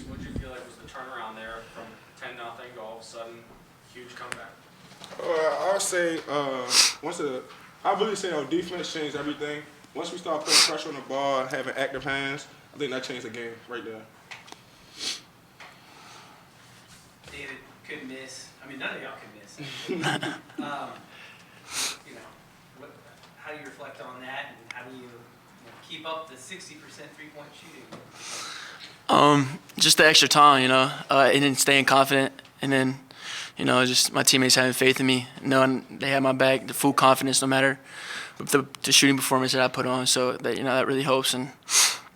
what did you feel like was the turnaround there from 10-0 to all of a sudden huge comeback? I would say I really say our defense changed everything. Once we started putting pressure on the ball, having active hands, I think that changed the game right there. David could miss. I mean, none of y'all could miss. How do you reflect on that, and how do you keep up the 60% three-point shooting? Just the extra time, and then staying confident, and then, just my teammates having faith in me, knowing they have my back, the full confidence, no matter the shooting performance that I put on. So that that really helps, and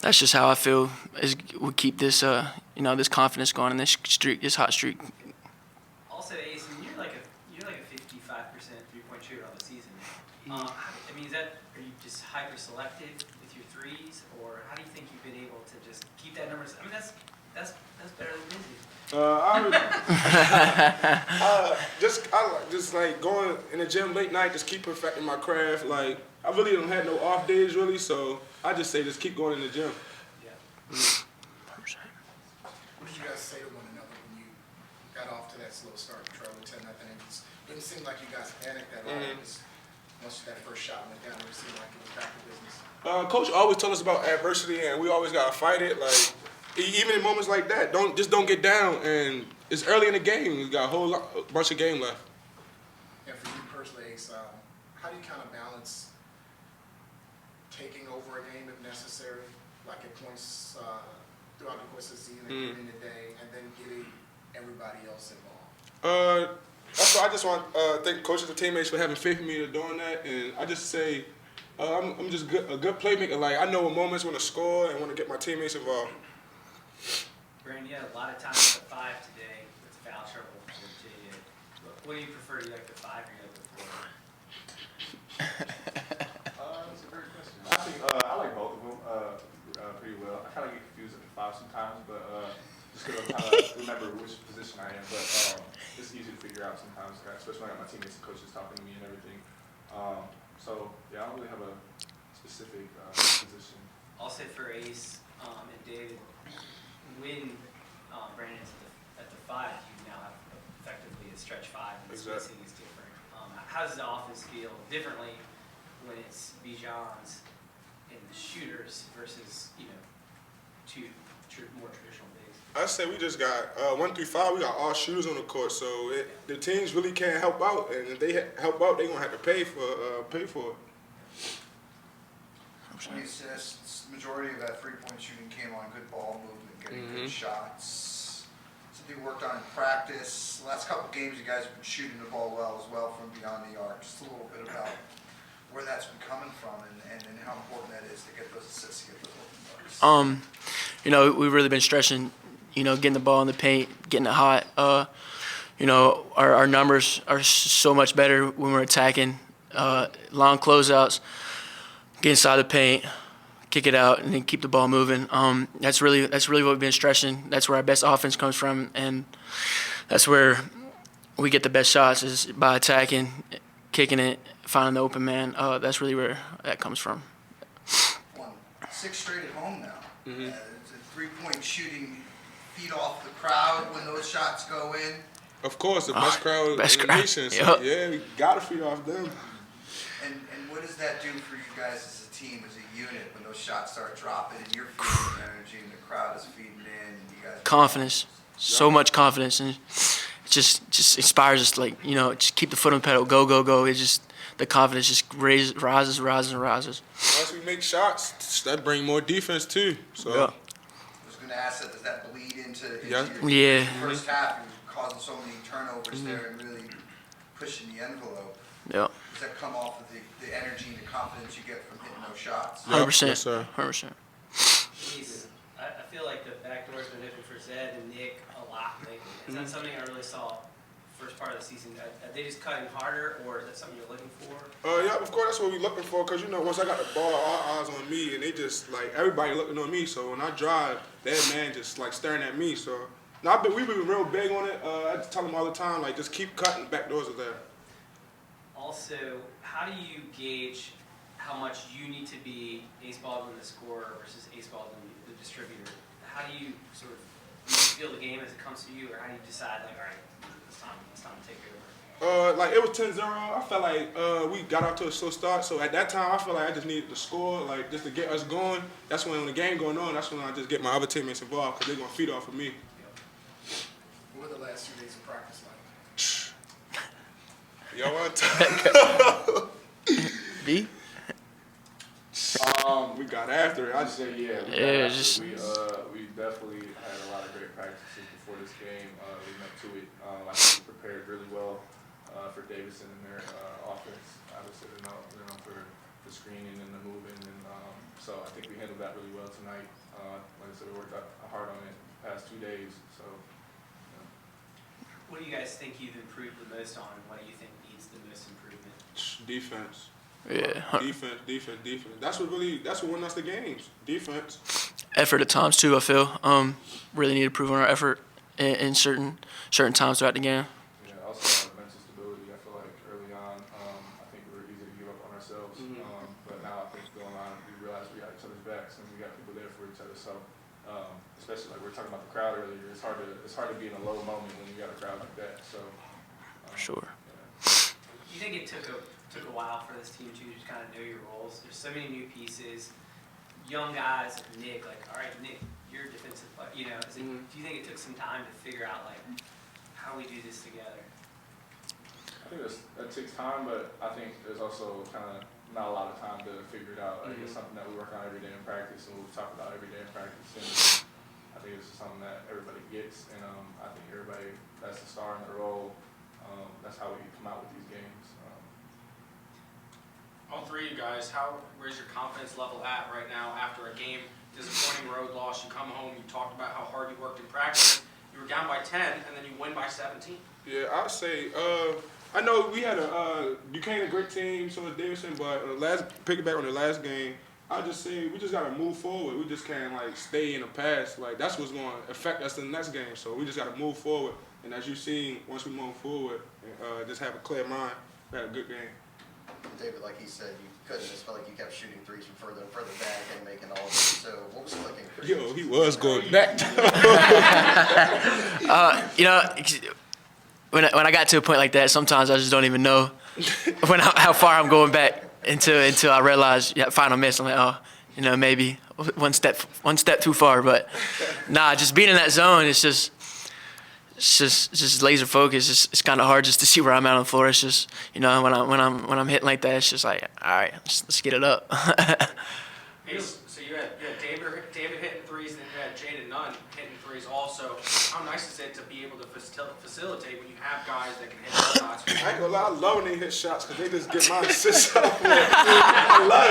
that's just how I feel we keep this this confidence going in this hot streak. Also, Ace, you're like a 55% three-point shooter on the season. Are you just hyper selective with your threes, or how do you think you've been able to just keep that number? I mean, that's better than busy. I just like going in the gym late night, just keep perfecting my craft. Like I really don't have no off days really, so I just say just keep going in the gym. Yeah. What did you guys say to one another when you got off to that slow start, trailing 10-0? It didn't seem like you guys panicked at all. Once that first shot went down, it seemed like it was back to business. Coach always told us about adversity, and we always gotta fight it. Like even in moments like that, don't get down. And it's early in the game. We got a bunch of game left. And for you personally, Ace, how do you kind of balance taking over a game if necessary, like at points throughout the course of the season, in the day, and then getting everybody else involved? That's why I just want to thank coaches and teammates for having faith in me to doing that. And I just say I'm just a good playmaker. Like I know what moments when to score and want to get my teammates involved. Brandon, you had a lot of time at the 5 today with foul trouble with JJ. What do you prefer? Do you like the 5 or you like the 4? That's a great question. I think I like both of them pretty well. I kind of get confused at the 5 sometimes, but just because I'm trying to remember which position I am. But it's easy to figure out sometimes, especially when I got my teammates and coaches talking to me and everything. So yeah, I don't really have a specific position. I'll say for Ace and David, when Brandon's at the 5, you now have effectively a stretch 5, and the spacing is different. How does the offense feel differently when it's Bijan's and the shooters versus two more traditional bigs? I say we just got 1 through 5. We got all shooters on the court, so the teams really can't help out, and if they help out, they're gonna have to pay for it. You said the majority of that three-point shooting came on good ball movement, getting good shots. Something you worked on in practice. The last couple of games, you guys have been shooting the ball well as well from beyond the arc. Just a little bit about where that's been coming from and how important that is to get those assists, to get those open buckets. We've really been stressing, getting the ball in the paint, getting it hot. Our numbers are so much better when we're attacking. Long closeouts, get inside the paint, kick it out, and then keep the ball moving. That's really what we've been stressing. That's where our best offense comes from, and that's where we get the best shots is by attacking, kicking it, finding the open man. That's really where that comes from. Won 6 straight at home now. It's a three-point shooting, feed off the crowd when those shots go in. Of course, the best crowd in the nation. So, yeah, we gotta feed off them. And what does that do for you guys as a team, as a unit, when those shots start dropping and you're feeding the energy and the crowd is feeding in and you guys? Confidence, so much confidence, and it just inspires us. Just keep the foot on the pedal, go, go, go. It just the confidence just rises. Once we make shots, that bring more defense too. So. I was going to ask that. Does that bleed into your first half? You're causing so many turnovers there and really pushing the envelope. Yeah. Does that come off of the energy and the confidence you get from hitting those shots? 100%. Yes, sir. 100%. I feel like the backdoor's been open for Zed and Nick a lot lately. Is that something I really saw first part of the season? Are they just cutting harder, or is that something you're looking for? Yeah, of course, that's what we're looking for. Because, once I got the ball, all eyes on me, and they just, everybody looking on me. So when I drive, that man just, staring at me. So, we've been real big on it. I just tell them all the time, just keep cutting, backdoors are there. Also, how do you gauge how much you need to be Ace Baldwin the scorer versus Ace Baldwin the distributor? How do you sort of make feel the game as it comes to you, or how do you decide, like, all right, it's time to take over? Like, it was 10-0. I felt like we got out to a slow start. So at that time, I felt like I just needed to score, like, just to get us going. That's when the game going on, that's when I just get my other teammates involved because they're going to feed off of me. What were the last 2 days of practice like? Y'all want to B? We got after it. I just say, yeah, we definitely had a lot of great practices before this game, leading up to it. I think we prepared really well for Davidson and their offense. Obviously, they're known for the screening and the moving, and so I think we handled that really well tonight. Like I said, we worked hard on it the past 2 days. So, What do you guys think you've improved the most on, and what do you think needs the most improvement? defense. Yeah. Defense. That's what won us the games. Defense. Effort at times too, I feel. Really need to improve on our effort in certain times throughout the game. yeah, also mental stability. I feel like early on, I think we were easy to give up on ourselves. But now I think going on, we realize we got each other's backs and we got people there for each other. So, especially like we were talking about the crowd earlier, it's hard to be in a low moment when you got a crowd like that. So, Sure. Yeah. Do you think it took a while for this team to just kind of know your roles? There's so many new pieces, young guys like Nick. Like, all right, Nick, you're a defensive player. You know, do you think it took some time to figure out like how we do this together? I think that takes time, but I think there's also kind of not a lot of time to figure it out. I think it's something that we work on every day in practice, and we talk about every day in practice. And I think it's something that everybody gets, and I think everybody that's the star in the role. That's how we come out with these games. All three of you guys, where's your confidence level at right now after a game, disappointing road loss? You come home, you talked about how hard you worked in practice. You were down by 10, and then you win by 17. Yeah, I'd say, I know we had Duquesne a great team, so did Davidson, but piggyback on the last game, I'd just say we just got to move forward. We just can't, like, stay in the past. Like, that's what's going to affect us in the next game. So we just got to move forward. And as you've seen, once we move forward, just have a clear mind, we had a good game. David, like he said, you couldn't just felt like you kept shooting threes from further and further back and making all of them. So what was it like in Christmas? Yo, he was going back. You know, when I got to a point like that, sometimes I just don't even know how far I'm going back until I realize, final miss. I'm like, oh, you know, maybe one step too far. But nah, just being in that zone, it's just laser focus. It's kind of hard just to see where I'm at on the floor. It's just, you know, when I'm hitting like that, it's just like, all right, let's get it up. So you had David hitting threes, and then you had Jaden Nunn hitting threes also. How nice is it to be able to facilitate when you have guys that can hit shots? I ain't gonna lie, I love when they hit shots because they just get my assists off. I love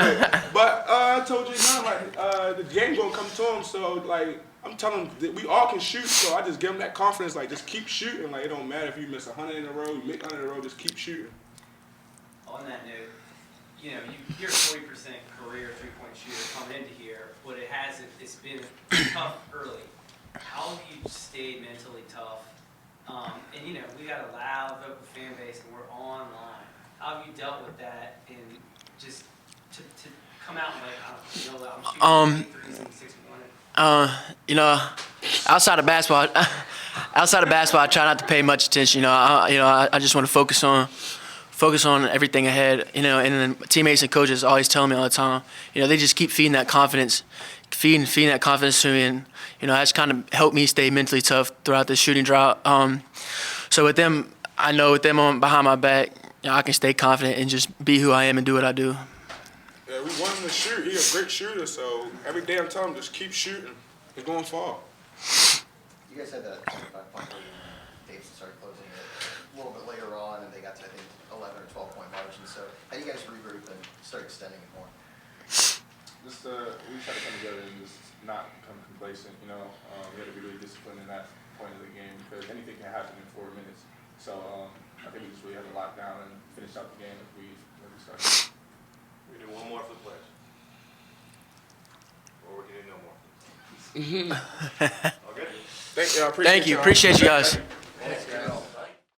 it. But I told you now, like, the game gonna come to them, so, like, I'm telling them that we all can shoot, so I just give them that confidence, like, just keep shooting. Like, it don't matter if you miss 100 in a row, you make 100 in a row, just keep shooting. On that note, you know, you're a 40% career three-point shooter coming into here, but it's been tough early. How have you stayed mentally tough? And, you know, we got a loud vocal fan base, and we're online. How have you dealt with that, and just to come out and, like, I'm shooting threes and 6-1? You know, outside of basketball, I try not to pay much attention. You know, I just want to focus on everything ahead. You know, and then teammates and coaches always tell me all the time. You know, they just keep feeding that confidence to me, and you know, that's kind of helped me stay mentally tough throughout this shooting drought. So with them, I know with them on behind my back, you know, I can stay confident and just be who I am and do what I do. Yeah, we want him to shoot. He's a great shooter, so every day I'm telling him just keep shooting. It's going to fall. You guys had that 25-point lead, and Davidson started closing it a little bit later on, and they got to, I think, 11 or 12-point margin. So how do you guys regroup and start extending it more? Just we try to come together and just not become complacent. You know, we had to be really disciplined in that point of the game because anything can happen in 4 minutes. So I think we just really had to lock down and finish out the game as we started. We do one more for the players. Or we can do no more. Okay. Thank you. I Thank you. Appreciate you guys.